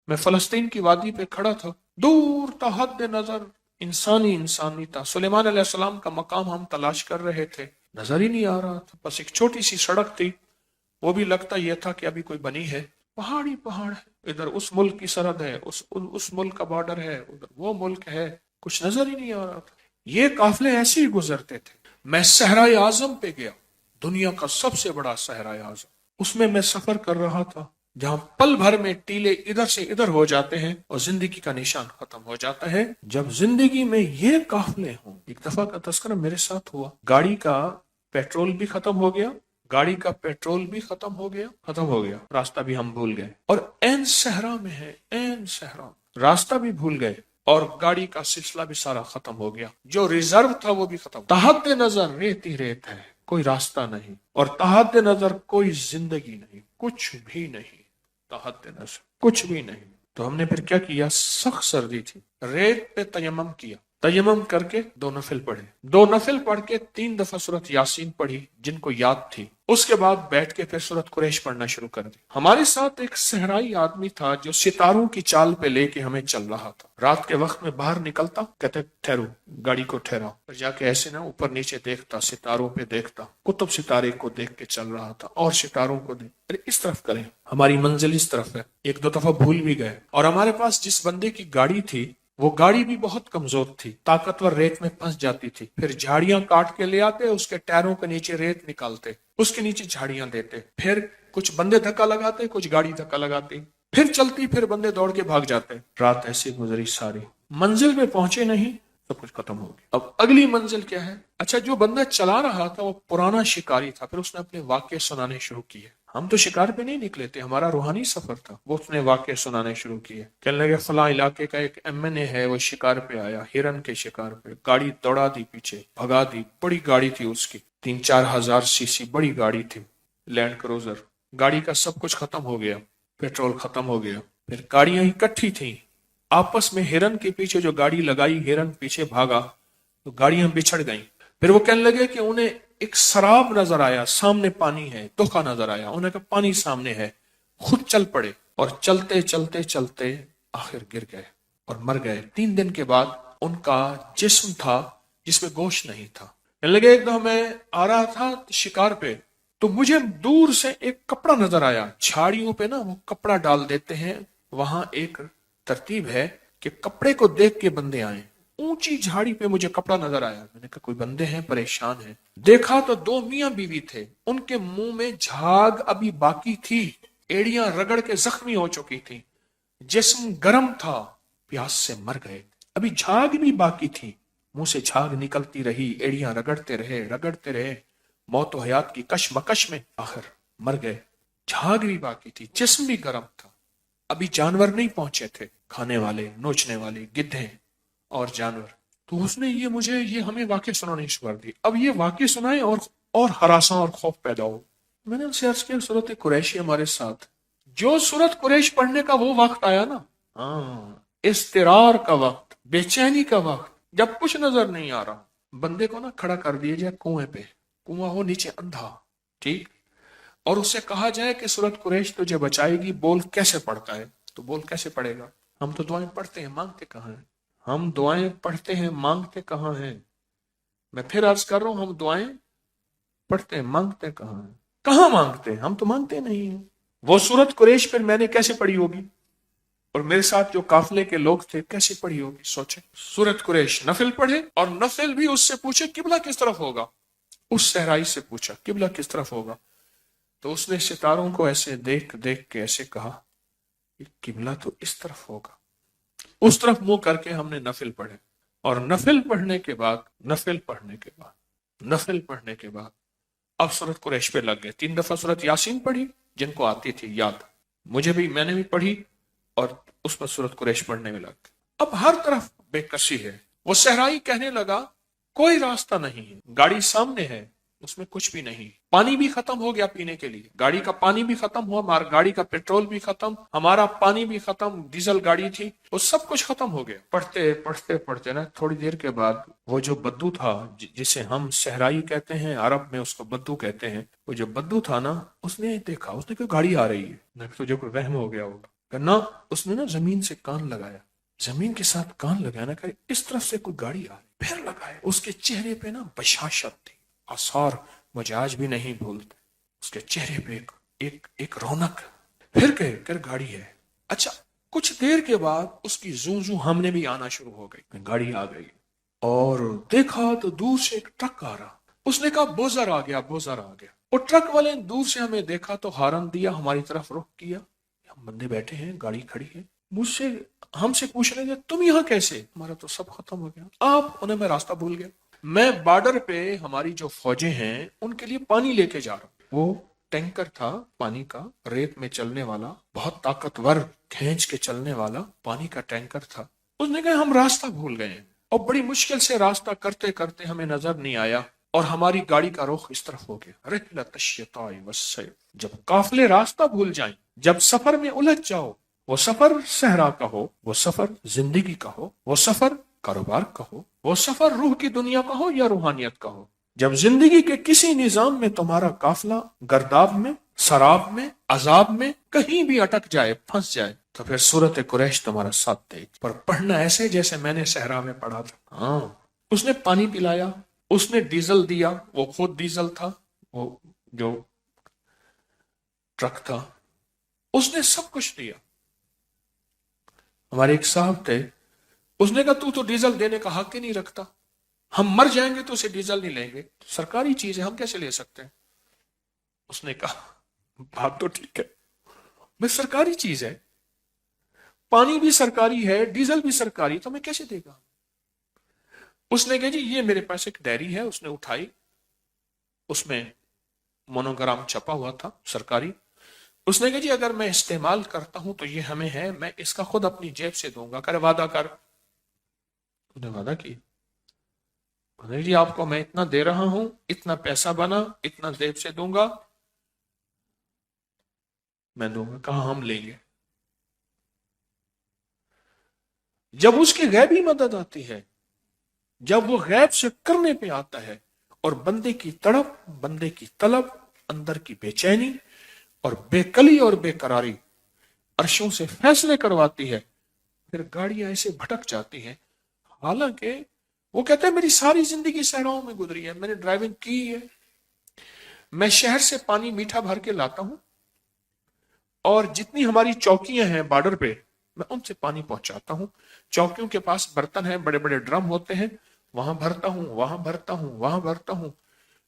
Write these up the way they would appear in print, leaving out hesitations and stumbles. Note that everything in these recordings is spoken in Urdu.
میں فلسطین کی وادی پہ کھڑا تھا، دور تا حد نظر انسانی تھا۔ سلیمان علیہ السلام کا مقام ہم تلاش کر رہے تھے، نظر ہی نہیں آ رہا تھا۔ بس ایک چھوٹی سی سڑک تھی، وہ بھی لگتا یہ تھا کہ ابھی کوئی بنی ہے، پہاڑ ہی پہاڑ ہے، ادھر اس ملک کی سرحد ہے، اس ملک کا بارڈر ہے، ادھر وہ ملک ہے، کچھ نظر ہی نہیں آ رہا تھا۔ یہ قافلے ایسے ہی گزرتے تھے۔ میں صحرائے اعظم پہ گیا، دنیا کا سب سے بڑا صحرائے اعظم، اس میں سفر کر رہا تھا، جہاں پل بھر میں ٹیلے ادھر سے ادھر ہو جاتے ہیں اور زندگی کا نشان ختم ہو جاتا ہے۔ جب زندگی میں یہ قافلے ہوں، ایک دفعہ کا تذکرہ میرے ساتھ ہوا، گاڑی کا پیٹرول بھی ختم ہو گیا، ختم ہو گیا، راستہ بھی ہم بھول گئے، اور این صحرا میں ہے، این صحرا، راستہ بھی بھول گئے، اور گاڑی کا سلسلہ بھی سارا ختم ہو گیا، جو ریزرو تھا وہ بھی ختم۔ تحت نظر ریت ہی ریت ہے، کوئی راستہ نہیں، اور تحت نظر کوئی زندگی نہیں، کچھ بھی نہیں، تحت نظر کچھ بھی نہیں۔ تو ہم نے پھر کیا کیا؟ سخت سردی تھی، ریت پہ تیمم کیا، تیمم کر کے 2 نفل پڑھے، 2 نفل پڑھ کے 3 دفعہ سورۃ یاسین پڑھی جن کو یاد تھی، اس کے بعد بیٹھ کے پھر سورۃ قریش پڑھنا شروع کر دی۔ ہمارے ساتھ ایک صحرائی آدمی تھا جو ستاروں کی چال پہ لے کے ہمیں چل رہا تھا۔ رات کے وقت میں باہر نکلتا، کہتے ٹھہرو، گاڑی کو ٹھہراؤ، پھر جا کے ایسے نا اوپر نیچے دیکھتا، ستاروں پہ دیکھتا، قطب ستارے کو دیکھ کے چل رہا تھا، اور ستاروں کو دیکھ، ارے اس طرف کریں، ہماری منزل اس طرف ہے۔ 1-2 دفعہ بھول بھی گئے، اور ہمارے پاس جس بندے کی گاڑی تھی وہ گاڑی بھی بہت کمزور تھی، طاقتور، ریت میں پھنس جاتی تھی، پھر جھاڑیاں کاٹ کے لے آتے، اس کے ٹائروں کے نیچے ریت نکالتے، اس کے نیچے جھاڑیاں دیتے، پھر کچھ بندے دھکا لگاتے، کچھ گاڑی دھکا لگاتی، پھر چلتی، پھر بندے دوڑ کے بھاگ جاتے۔ رات ایسی گزری ساری، منزل پہ پہنچے نہیں، سب کچھ ختم ہو گیا۔ اب اگلی منزل کیا ہے؟ اچھا، جو بندہ چلا رہا تھا وہ پرانا شکاری تھا، پھر اس نے اپنے واقعے سنانے شروع کیے۔ ہم تو شکار پہ نہیں نکلے تھے، ہمارا روحانی سفر تھا۔ وہ اس نے واقعے سنانے شروع کیے، کہنے لگے فلاں علاقے کا ایک MNA ہے، وہ شکار پہ آیا، ہرن کے شکار پہ، گاڑی دوڑا دی، پیچھے بھگا دی، بڑی گاڑی تھی اس کی، 3-4 ہزار CC بڑی گاڑی تھی، لینڈ کروزر۔ گاڑی کا سب کچھ ختم ہو گیا، پیٹرول ختم ہو گیا، پھر گاڑیاں اکٹھی تھیں آپس میں، ہرن کے پیچھے جو گاڑی لگائی، ہرن پیچھے بھاگا تو گاڑیاں بچھڑ گئیں۔ پھر وہ کہنے لگے کہ انہیں ایک سراب نظر آیا، سامنے پانی ہے، دھوکا نظر آیا، انہیں کہا پانی سامنے ہے، خود چل پڑے، اور چلتے چلتے چلتے آخر گر گئے اور مر گئے۔ 3 دن کے بعد ان کا جسم تھا جس میں گوشت نہیں تھا۔ کہنے لگے ایک دم میں آ رہا تھا شکار پہ تو مجھے دور سے ایک کپڑا نظر آیا، جھاڑیوں پہ نا وہ کپڑا ڈال دیتے ہیں، وہاں ایک ترتیب ہے کہ کپڑے کو دیکھ کے بندے آئیں۔ اونچی جھاڑی پہ مجھے کپڑا نظر آیا، میں نے کہا کوئی بندے ہیں، پریشان ہیں۔ دیکھا تو 2 میاں بیوی تھے، ان کے منہ میں جھاگ ابھی باقی تھی، ایڑیاں رگڑ کے زخمی ہو چکی تھی، جسم گرم تھا، پیاس سے مر گئے، ابھی جھاگ بھی باقی تھی، منہ سے جھاگ نکلتی رہی، ایڑیاں رگڑتے رہے، موت و حیات کی کشمکش میں آخر مر گئے۔ جھاگ بھی باقی تھی، جسم بھی گرم تھا، ابھی جانور نہیں پہنچے تھے، کھانے والے، نوچنے والے، گدھے اور جانور۔ تو اس نے یہ ہمیں واقع سنانے شروع کر دی۔ اب یہ واقع سنائے اور ہراساں اور خوف پیدا ہو۔ میں نے ان سے عرض کیا سورۃ قریش ہمارے ساتھ، جو سورۃ قریش پڑھنے کا وہ وقت آیا نا، اضطرار کا وقت، بے چینی کا وقت، جب کچھ نظر نہیں آ رہا، بندے کو نا کھڑا کر دیے جائے کنویں پہ، کنواں ہو نیچے اندھا، ٹھیک، اور اس سے کہا جائے کہ سورۃ قریش تجھے بچائے گی، بول کیسے پڑھتا ہے؟ تو بول کیسے پڑھے گا؟ ہم تو دعائیں پڑھتے ہیں، مانگتے کہاں ہیں؟ ہم دعائیں پڑھتے ہیں، مانگتے کہاں ہیں؟ میں پھر عرض کر رہا ہوں، ہم دعائیں پڑھتے ہیں، مانگتے کہاں ہیں؟ کہاں مانگتے ہیں؟ ہم تو مانگتے نہیں ہیں۔ وہ سورۃ قریش پھر میں نے کیسے پڑھی ہوگی، اور میرے ساتھ جو قافلے کے لوگ تھے کیسے پڑھی ہوگی؟ سوچیں، سورۃ قریش نفل پڑھے، اور نفل بھی اس سے پوچھے قبلہ کس طرف ہوگا، اس صحرائی سے پوچھا قبلہ کس طرف ہوگا، تو اس نے ستاروں کو ایسے دیکھ کے ایسے کہا کہ قبلہ تو اس طرف ہوگا۔ اس طرف منہ کر کے ہم نے نفل پڑھے، اور نفل پڑھنے کے بعد اب سورۃ قریش پہ لگ گئے۔ 3 دفعہ سورۃ یاسین پڑھی جن کو آتی تھی یاد، میں نے بھی پڑھی، اور اس پر سورۃ قریش پڑھنے میں لگ گئے۔ اب ہر طرف بے کسی ہے۔ وہ صحرائی کہنے لگا کوئی راستہ نہیں ہے، گاڑی سامنے ہے، اس میں کچھ بھی نہیں، پانی بھی ختم ہو گیا پینے کے لیے، گاڑی کا پانی بھی ختم ہوا، ہمارا گاڑی کا پیٹرول بھی ختم، ہمارا پانی بھی ختم، ڈیزل گاڑی تھی، وہ سب کچھ ختم ہو گیا۔ پڑھتے نا تھوڑی دیر کے بعد وہ جو بدو تھا، جسے ہم صحرائی کہتے ہیں، عرب میں اس کو بدو کہتے ہیں، وہ جو بدو تھا نا، اس نے دیکھا، اس نے کہا گاڑی آ رہی ہے، تجھے کوئی وہم ہو گیا ہوگا، کہ نہ اس نے نا زمین سے کان لگایا، زمین کے ساتھ کان لگانا کہ اس طرف سے کوئی گاڑی آ رہی، پھر لگائے. اس کے چہرے پہ نا بشاشت تھی، آثار مجھے آج بھی نہیں بھولتے. اس کے چہرے پہ ایک رونق. پھر کہ گاڑی ہے. اچھا کچھ دیر کے بعد اس کی زوں زوں ہم نے بھی آنا شروع ہو گئی، گاڑی آ گئی اور دیکھا تو دور سے ایک ٹرک آ رہا. اس نے کہا بوزر آ گیا، بوزر آ گیا. اور ٹرک والے نے دور سے ہمیں دیکھا تو ہارن دیا، ہماری طرف رخ کیا. ہم بندے بیٹھے ہیں، گاڑی کھڑی ہے. مجھ سے ہم سے پوچھ رہے تھے تم یہاں کیسے؟ ہمارا تو سب ختم ہو گیا. آپ انہیں میں راستہ بھول گیا. میں بارڈر پہ ہماری جو فوجیں ہیں ان کے لیے پانی لے کے جا رہا ہوں. وہ ٹینکر تھا پانی کا، ریت میں چلنے والا، بہت طاقتور، کھینچ کے چلنے والا پانی کا ٹینکر تھا. اس نے کہا ہم راستہ بھول گئے ہیں، اور بڑی مشکل سے راستہ کرتے کرتے ہمیں نظر نہیں آیا اور ہماری گاڑی کا رخ اس طرف ہو گیا. رحلۃ الشتاء والصیف، جب قافلے راستہ بھول جائیں، جب سفر میں الجھ جاؤ، وہ سفر صحرا کا ہو، وہ سفر زندگی کا ہو، وہ سفر کاروبار کا ہو، وہ سفر روح کی دنیا کا ہو یا روحانیت کا ہو، جب زندگی کے کسی نظام میں تمہارا قافلہ گرداب میں، سراب میں، عذاب میں کہیں بھی اٹک جائے، پھنس جائے، تو پھر سورت قریش تمہارا ساتھ دے گی. پر پڑھنا ایسے جیسے میں نے صحرا میں پڑھا تھا. ہاں اس نے پانی پلایا، اس نے ڈیزل دیا، وہ خود ڈیزل تھا، وہ جو ٹرک تھا، اس نے سب کچھ دیا. ہمارے ایک صاحب تھے، اس نے کہا تو ڈیزل دینے کا حق ہی نہیں رکھتا، ہم مر جائیں گے تو اسے ڈیزل نہیں لیں گے، سرکاری چیز ہے ہم کیسے لے سکتے ہیں؟ اس نے کہا بات تو ٹھیک ہے، بس سرکاری چیز ہے، پانی بھی سرکاری ہے، ڈیزل بھی سرکاری، تو میں کیسے دے گا؟ اس نے کہا جی یہ میرے پاس ایک ڈائری ہے. اس نے اٹھائی، اس میں مونوگرام چھپا ہوا تھا سرکاری. اس نے کہا جی اگر میں استعمال کرتا ہوں تو یہ ہمیں ہے، میں اس کا خود اپنی جیب سے دوں گا. کرے وعدہ کر. اس نے وعدہ کی، جی آپ کو میں اتنا دے رہا ہوں، اتنا پیسہ بنا، اتنا جیب سے دوں گا، میں دوں گا. کہاں ہم لیں گے؟ جب اس کی غیبی مدد آتی ہے، جب وہ غیب سے کرنے پہ آتا ہے اور بندے کی تڑپ، بندے کی طلب، اندر کی بے چینی اور بے کلی اور بے قراری عرشوں سے فیصلے کرواتی ہے، پھر گاڑیاں ایسے بھٹک جاتی ہیں. حالانکہ وہ کہتے ہیں میری ساری زندگی صحراؤں میں گزری ہے، میں نے ڈرائیونگ کی ہے، میں شہر سے پانی میٹھا بھر کے لاتا ہوں اور جتنی ہماری چوکیاں ہیں بارڈر پہ میں ان سے پانی پہنچاتا ہوں. چوکیوں کے پاس برتن ہیں، بڑے بڑے ڈرم ہوتے ہیں، وہاں بھرتا ہوں، وہاں بھرتا ہوں، وہاں بھرتا ہوں.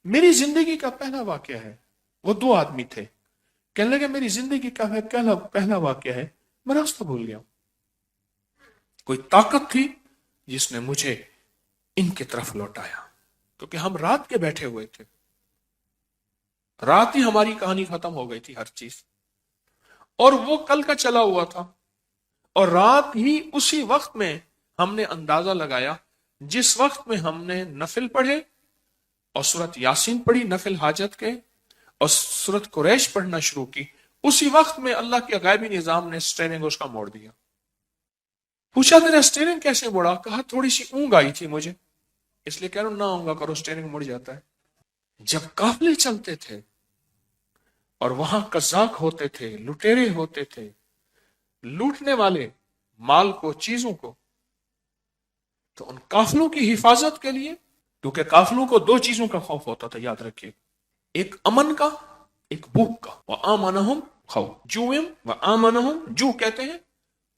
میری زندگی کا پہلا واقعہ ہے. وہ دو آدمی تھے، کہنے لگے میری زندگی کا پہلا واقعہ ہے، میں راستہ بھول گیا. کوئی طاقت تھی جس نے مجھے ان کی طرف لوٹایا، کیونکہ ہم رات کے بیٹھے ہوئے تھے، رات ہی ہماری کہانی ختم ہو گئی تھی ہر چیز، اور وہ کل کا چلا ہوا تھا. اور رات ہی اسی وقت میں ہم نے اندازہ لگایا، جس وقت میں ہم نے نفل پڑھے اور سورت یاسین پڑھی نفل حاجت کے اور سورت قریش پڑھنا شروع کی، اسی وقت میں اللہ کے غیبی نظام نے سٹیرنگ اس کا موڑ دیا. پوچھا تیرا سٹیرنگ کیسے موڑا؟ کہا تھوڑی سی اونگ آئی تھی مجھے، اس لیے کہہ رہا ہوں نہ اونگا کرو، سٹیرنگ مڑ جاتا ہے. جب قافلے چلتے تھے اور وہاں قزاق ہوتے تھے، لٹیرے ہوتے تھے، لوٹنے والے مال کو، چیزوں کو، تو ان قافلوں کی حفاظت کے لیے، کیونکہ قافلوں کو دو چیزوں کا خوف ہوتا تھا، یاد رکھیے، ایک امن کا، ایک بھوک کا. وَآمَنَهُمْ خَوْفٌ جُوعٍ وَآمَنَهُمْ، جو کہتے ہیں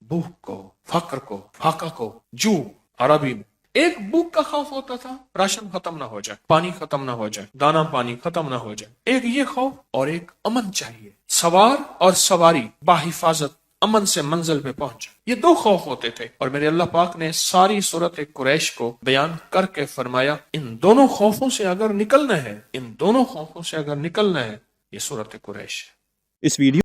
بھوک کو، فقر کو، فاقہ کو، جو عربی میں. ایک بھوک کا خوف ہوتا تھا، راشن ختم نہ ہو جائے، پانی ختم نہ ہو جائے، دانا پانی ختم نہ ہو جائے. ایک یہ خوف، اور ایک امن چاہیے، سوار اور سواری باحفاظت امن سے منزل پہ پہنچ. یہ دو خوف ہوتے تھے، اور میرے اللہ پاک نے ساری سورت قریش کو بیان کر کے فرمایا ان دونوں خوفوں سے اگر نکلنا ہے، ان دونوں خوفوں سے اگر نکلنا ہے، یہ سورت قریش ہے. اس ویڈیو